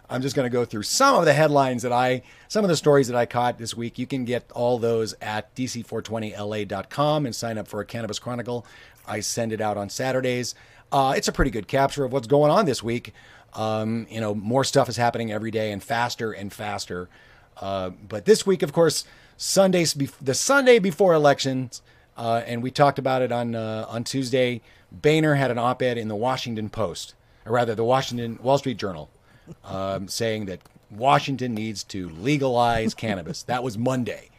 I'm just going to go through some of the headlines some of the stories that I caught this week. You can get all those at dc420la.com and sign up for a Cannabis Chronicle. I send it out on Saturdays. It's a pretty good capture of what's going on this week. More stuff is happening every day and faster and faster. But this week, of course, the Sunday before elections, and we talked about it on Tuesday. Boehner had an op-ed in the Washington Post, or rather the Wall Street Journal, saying that Washington needs to legalize cannabis. That was Monday.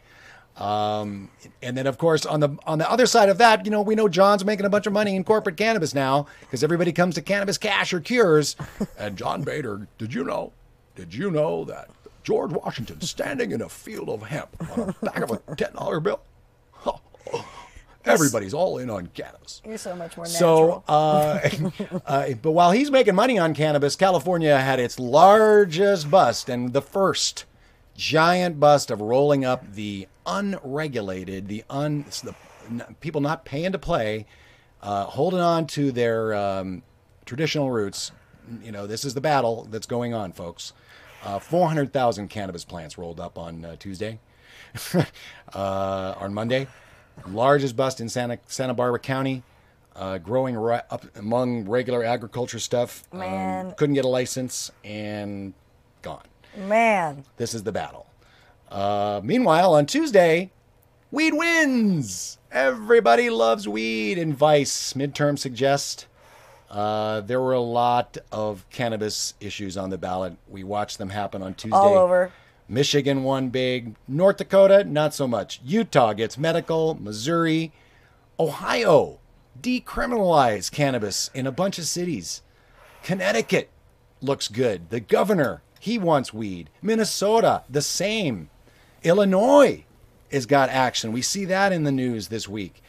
And then, of course, on the other side of that, we know John's making a bunch of money in corporate cannabis now because everybody comes to Cannabis Cash or Cures. And John Boehner, did you know that George Washington's standing in a field of hemp on the back of a $10 bill? Everybody's all in on cannabis. You're so much more natural. But while he's making money on cannabis, California had its largest bust and the first giant bust of rolling up the unregulated, the people not paying to play, holding on to their traditional roots. This is the battle that's going on, folks. 400,000 cannabis plants rolled up on Tuesday, on Monday. Largest bust in Santa Barbara County, growing right up among regular agriculture stuff. Man. Couldn't get a license and gone. Man. This is the battle. Meanwhile, on Tuesday, weed wins. Everybody loves weed. In Vice, Midterms suggest there were a lot of cannabis issues on the ballot. We watched them happen on Tuesday. All over. Michigan won big. North Dakota, not so much. Utah gets medical. Missouri. Ohio decriminalized cannabis in a bunch of cities. Connecticut looks good. The governor, he wants weed. Minnesota, the same. Illinois has got action. We see that in the news this week.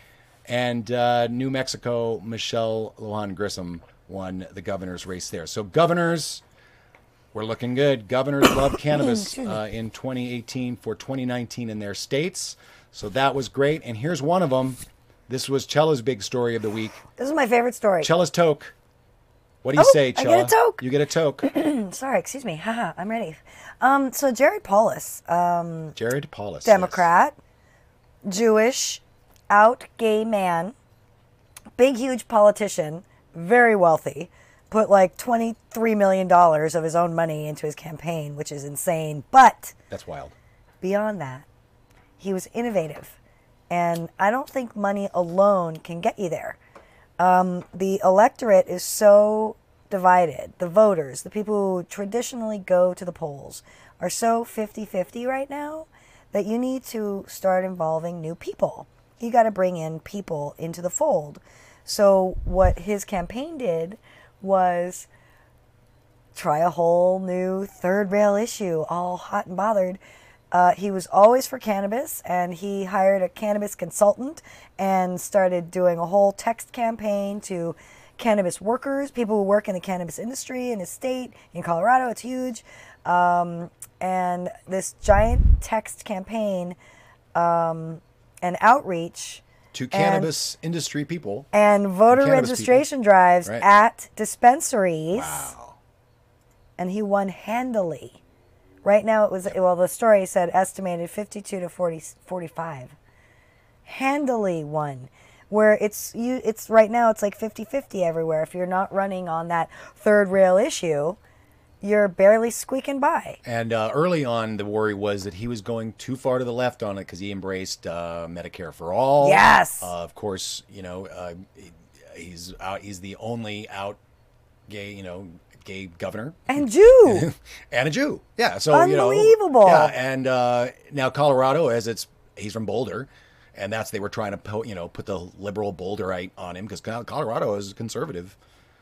And New Mexico, Michelle Lujan Grissom won the governor's race there. So governors, we're looking good. Governors love cannabis in 2018 for 2019 in their states. So that was great. And here's one of them. This was Chela's big story of the week. This is my favorite story. Chela's toke. What do you say, Chela? I get a toke. You get a toke. Sorry, excuse me. Haha, I'm ready. So Jared Polis. Jared Polis. Democrat, yes. Jewish, out gay man, big, huge politician, very wealthy, put like $23 million of his own money into his campaign, which is insane. But that's wild. Beyond that, he was innovative. And I don't think money alone can get you there. The electorate is so divided. The voters, the people who traditionally go to the polls, are so 50-50 right now that you need to start involving new people. You got to bring in people into the fold. So what his campaign did was try a whole new third rail issue, all hot and bothered. He was always for cannabis, and he hired a cannabis consultant and started doing a whole text campaign to cannabis workers, people who work in the cannabis industry in his state. In Colorado, it's huge. And this giant text campaign and outreach to cannabis industry people and voter registration drives at dispensaries. Wow. And he won handily. Right now it was, well, the story said estimated 52 to 45. Handily won. Where it's right now it's like 50-50 everywhere. If you're not running on that third rail issue, you're barely squeaking by. And early on, the worry was that he was going too far to the left on it because he embraced Medicare for all. Yes. Of course, he's the only out gay, gay governor and Jew and a Jew. Yeah. So unbelievable. Yeah. And now Colorado, he's from Boulder, and they were trying to put the liberal Boulderite on him because Colorado is conservative.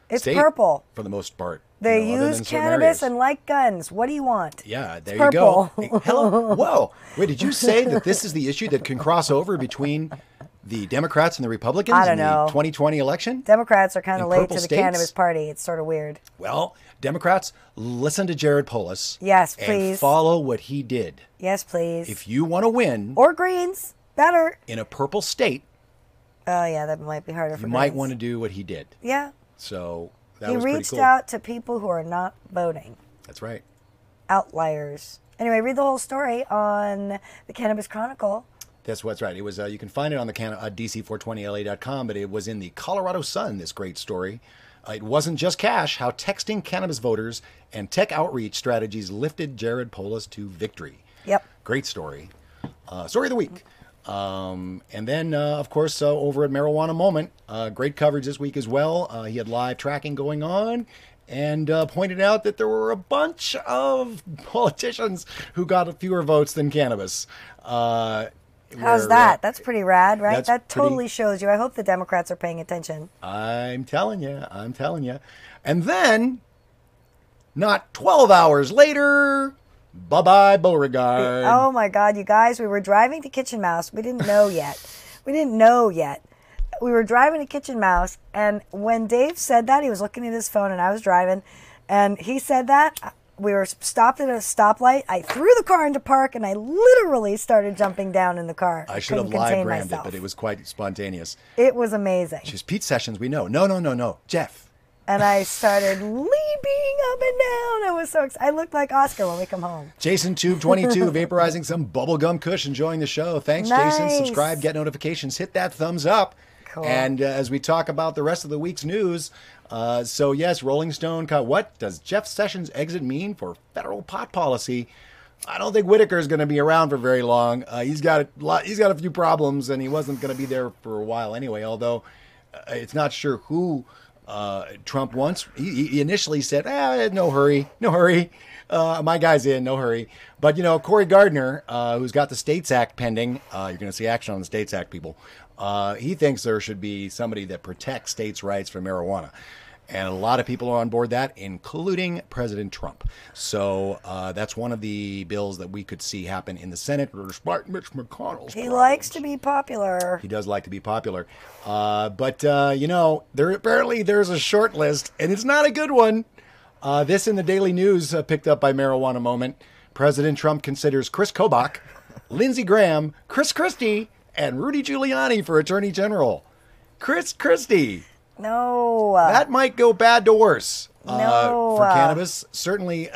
It's state, purple for the most part. They use cannabis and like guns. What do you want? Yeah, there you go. Hey, hello. Whoa. Wait, did you say that this is the issue that can cross over between the Democrats and the Republicans in the 2020 election? Democrats are kind of late to the cannabis party. It's sort of weird. Well, Democrats, listen to Jared Polis. Yes, please. And follow what he did. Yes, please. If you want to win. Or Greens. Better. In a purple state. Oh, yeah, that might be harder for Greens. You might want to do what he did. Yeah. So that was pretty cool. He reached out to people who are not voting. That's right. outliers. Anyway, read the whole story on the Cannabis Chronicle. That's what's right. It was you can find it on the DC420LA.com, but it was in the Colorado Sun, this great story. It wasn't just cash, how texting cannabis voters and tech outreach strategies lifted Jared Polis to victory. Yep. Great story. Story of the week. And then, of course, over at Marijuana Moment, great coverage this week as well. He had live tracking going on and pointed out that there were a bunch of politicians who got fewer votes than cannabis. How's that? That's pretty rad, right? That totally shows you. I hope the Democrats are paying attention. I'm telling you. And then, not 12 hours later, bye-bye Beauregard. Oh, my God, you guys, we were driving to Kitchen Mouse. We didn't know yet. We were driving to Kitchen Mouse, and when Dave said that, he was looking at his phone, and I was driving, and he said that. We were stopped at a stoplight. I threw the car into park, and I literally started jumping down in the car. I should have live branded it, but it was quite spontaneous. It was amazing. She's Pete Sessions, we know. No, Jeff. And I started leaping up and down. I was so excited. I looked like Oscar when we come home. Jason Tube 22 vaporizing some bubblegum kush, enjoying the show. Thanks, nice. Jason. Subscribe, get notifications, hit that thumbs up. Cool. And as we talk about the rest of the week's news, so yes, Rolling Stone. What does Jeff Sessions' exit mean for federal pot policy? I don't think Whitaker's going to be around for very long. He's got a few problems, and he wasn't going to be there for a while anyway. Although it's not sure who Trump wants. He initially said, no hurry. My guy's in, no hurry. But Cory Gardner, who's got the States Act pending, you're going to see action on the States Act, people. He thinks there should be somebody that protects states' rights for marijuana. And a lot of people are on board that, including President Trump. So that's one of the bills that we could see happen in the Senate, despite Mitch McConnell's He likes to be popular. He does like to be popular. But there's a short list, and it's not a good one. This in the Daily News, picked up by Marijuana Moment. President Trump considers Chris Kobach, Lindsey Graham, Chris Christie, and Rudy Giuliani for Attorney General. Chris Christie. No. That might go bad to worse no. For cannabis. Certainly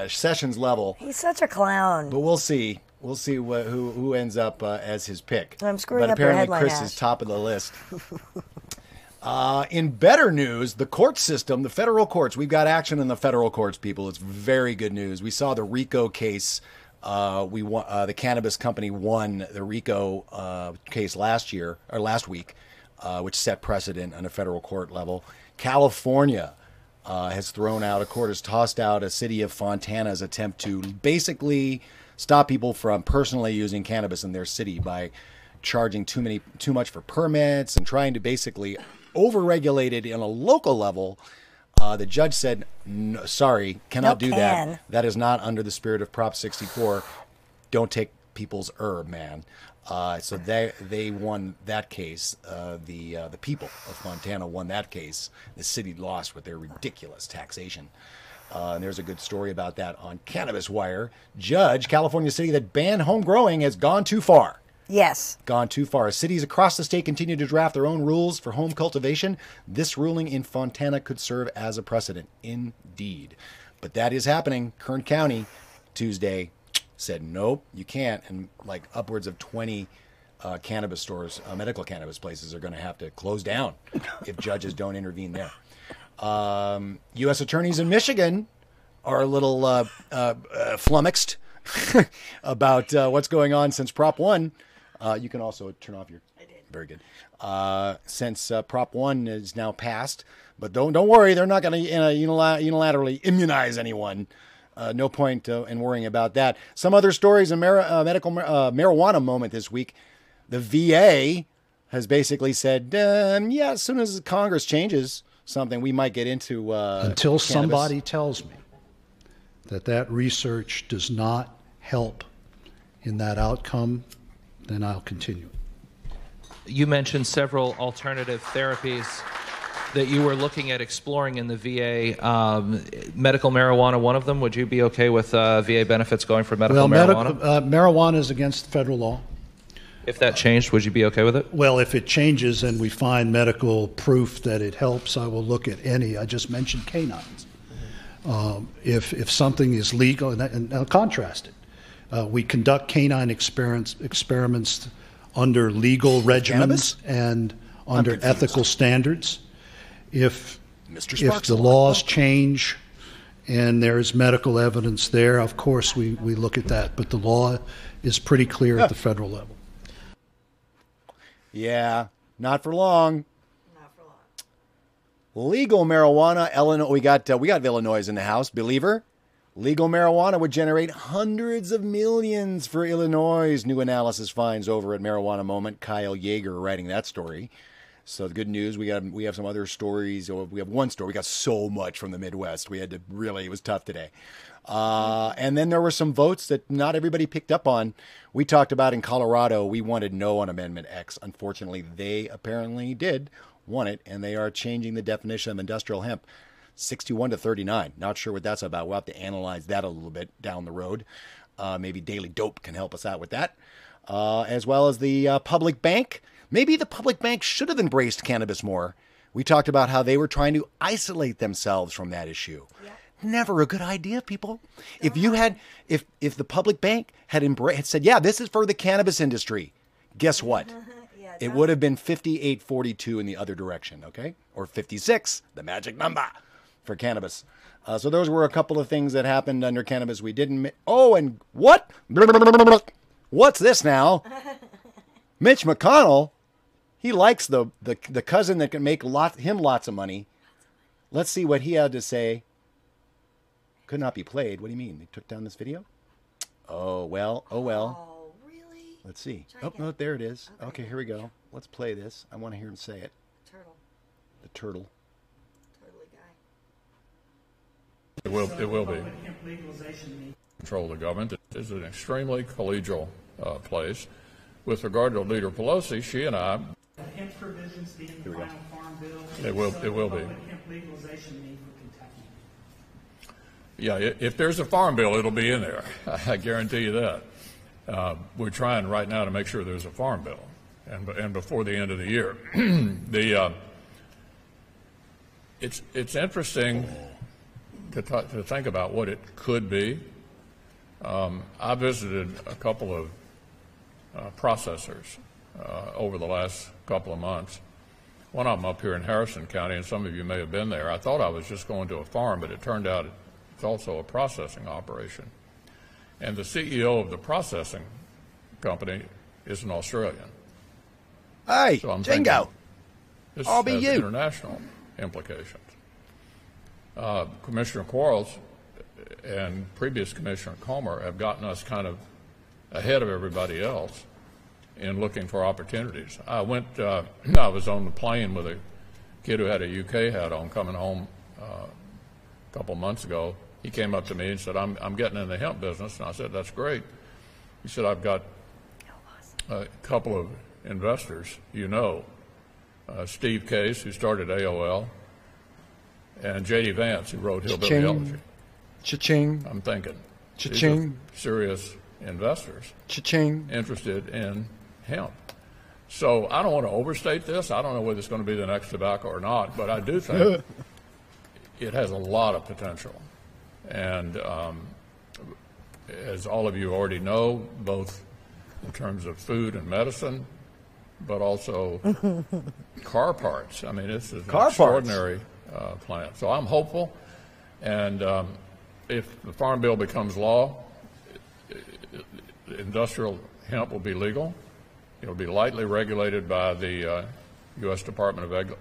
Sessions level. He's such a clown. But we'll see. We'll see who ends up as his pick. I'm screwing but up your apparently headline, Chris Ash. is top of the list. In better news, the court system, the federal courts, we've got action in the federal courts, people. It's very good news. We saw the RICO case. The cannabis company won the RICO case last week, which set precedent on a federal court level. California has tossed out a city of Fontana's attempt to basically stop people from personally using cannabis in their city by charging too much for permits and trying to basically overregulate it on a local level. The judge said, no, sorry, cannot do that. That is not under the spirit of Prop 64. Don't take people's herb, man. So they won that case. The people of Montana won that case. The city lost with their ridiculous taxation. And there's a good story about that on Cannabis Wire. Judge, California city that banned home growing has gone too far. Yes. Gone too far. Cities across the state continue to draft their own rules for home cultivation. This ruling in Fontana could serve as a precedent. Indeed. But that is happening. Kern County, Tuesday, said, nope, you can't. And like upwards of 20 cannabis stores, medical cannabis places are going to have to close down if judges don't intervene there. U.S. attorneys in Michigan are a little flummoxed about what's going on since Prop 1. You can also turn off your... I did. Very good. Since Prop 1 is now passed. But don't worry, they're not going to unilaterally immunize anyone. No point in worrying about that. Some other stories in medical marijuana moment this week. The VA has basically said, as soon as Congress changes something, we might get into until cannabis. Somebody tells me that research does not help in that outcome, then I'll continue. You mentioned several alternative therapies that you were looking at exploring in the VA. Medical marijuana, one of them. Would you be okay with VA benefits going for medical marijuana? Marijuana is against federal law. If that changed, would you be okay with it? Well, if it changes and we find medical proof that it helps, I will look at any. I just mentioned canines. If something is legal, and I'll contrast it. We conduct canine experiments under legal regimens and under ethical standards. If the laws change and there's medical evidence there, of course we look at that. But the law is pretty clear at the federal level. Yeah, not for long. Legal marijuana, Illinois. We got Illinois in the house. Believer, legal marijuana would generate hundreds of millions for Illinois. New analysis finds over at Marijuana Moment. Kyle Yeager writing that story. So the good news, we have some other stories. We have one story. We got so much from the Midwest. We had to it was tough today. And then there were some votes that not everybody picked up on. We talked about in Colorado, we wanted no on Amendment X. Unfortunately, they apparently did want it, and they are changing the definition of industrial hemp 61 to 39. Not sure what that's about. We'll have to analyze that a little bit down the road. Maybe Daily Dope can help us out with that. As well as the public bank. Maybe the public bank should have embraced cannabis more. We talked about how they were trying to isolate themselves from that issue. Yeah. Never a good idea, people. If the public bank had said, yeah, this is for the cannabis industry, guess what? It would have been 58-42 in the other direction, okay? Or 56, the magic number for cannabis. So those were a couple of things that happened under cannabis we didn't. Oh, and what? What's this now? Mitch McConnell, he likes the cousin that can make him lots of money. Let's see what he had to say. Could not be played. What do you mean? They took down this video? Oh, well. Oh, really? Let's see. Oh, no, there it is. Okay, here we go. Let's play this. I want to hear him say it. Turtle. The turtle. Turtly guy. It will be. Control the government. It is an extremely collegial place. With regard to Leader Pelosi, she and I. Hemp provisions being the final farm bill. It will be. Hemp legalization need for Kentucky. Yeah, if there's a farm bill, it'll be in there. I guarantee you that. We're trying right now to make sure there's a farm bill, and before the end of the year. It's interesting to think about what it could be. I visited a couple of processors over the last couple of months. One of them up here in Harrison County, and some of you may have been there. I thought I was just going to a farm, but it turned out it's also a processing operation. And the CEO of the processing company is an Australian. Hey, so Jingo. This I'll be has you. International implications. Commissioner Quarles and previous Commissioner Comer have gotten us kind of ahead of everybody else in looking for opportunities. I was on the plane with a kid who had a UK hat on coming home a couple months ago. He came up to me and said, I'm getting in the hemp business. And I said, that's great. He said, I've got a couple of investors, Steve Case, who started AOL, and J.D. Vance, who wrote Hillbilly Elegy. Cha-ching. I'm thinking. Cha-ching. Serious investors. Cha-ching. Interested in hemp. So I don't want to overstate this. I don't know whether it's going to be the next tobacco or not, but I do think it has a lot of potential. And as all of you already know, both in terms of food and medicine, but also car parts. I mean, it's an extraordinary plant. So I'm hopeful. And if the Farm Bill becomes law, industrial hemp will be legal. It will be lightly regulated by the U.S. Department of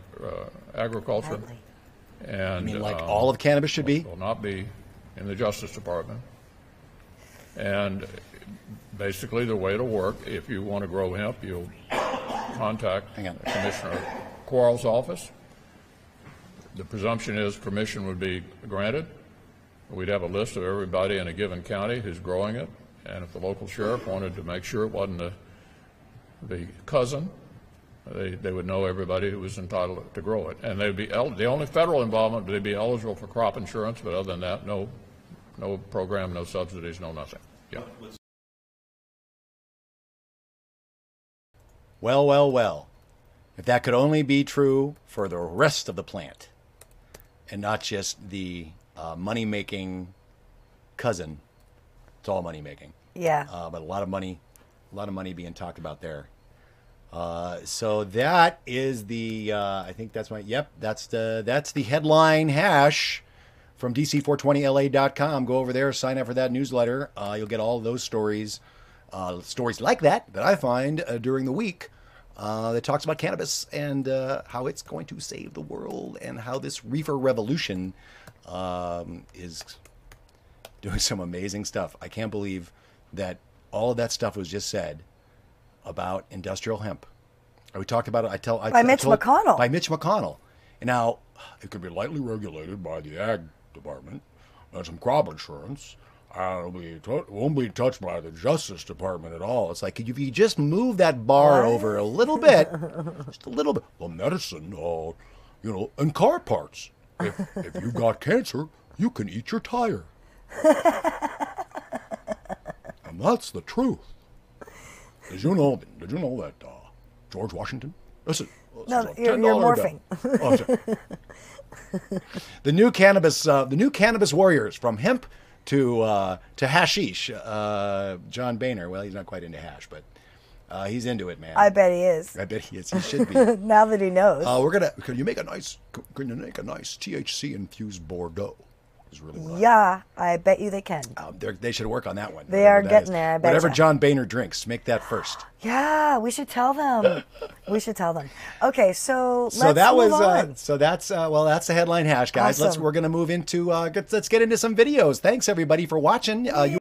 Agriculture. And, you mean like all of cannabis should be? It will not be in the Justice Department. And basically the way it'll work, if you want to grow hemp, you'll contact Commissioner Quarles' office. The presumption is permission would be granted. We'd have a list of everybody in a given county who's growing it. And if the local sheriff wanted to make sure it wasn't the cousin, they would know everybody who was entitled to grow it. And they'd be the only federal involvement, they'd be eligible for crop insurance, but other than that, no program, no subsidies, no nothing. Yeah. Well, well, well. If that could only be true for the rest of the plant and not just the money-making cousin. It's all money-making. Yeah. But a lot of money being talked about there. So that is the, I think that's that's the headline hash from DC420LA.com. Go over there, sign up for that newsletter. You'll get all those stories like that I find during the week that talks about cannabis and how it's going to save the world and how this Reefer Revolution is doing some amazing stuff. I can't believe that all of that stuff was just said about industrial hemp. We talked about it. By Mitch McConnell. By Mitch McConnell. And now, it could be lightly regulated by the Ag Department and some crop insurance. It won't be touched by the Justice Department at all. It's like, if you just move that bar over a little bit, just a little bit. Well, medicine, and car parts. If you've got cancer, you can eat your tire. And that's the truth. Did you know that George Washington? Listen, no, you're morphing. The new cannabis warriors, from hemp to hashish. John Boehner. Well, he's not quite into hash, but he's into it, man. I bet he is. I bet he is. He should be. Now that he knows. Can you make a nice THC infused Bordeaux? Really well. Yeah, I bet you they can. They should work on that one. They are getting there, I bet. Whatever John Boehner drinks, make that first. Yeah, we should tell them. Okay, so let's that's the headline hash, guys. Awesome. We're gonna move into let's get into some videos. Thanks everybody for watching.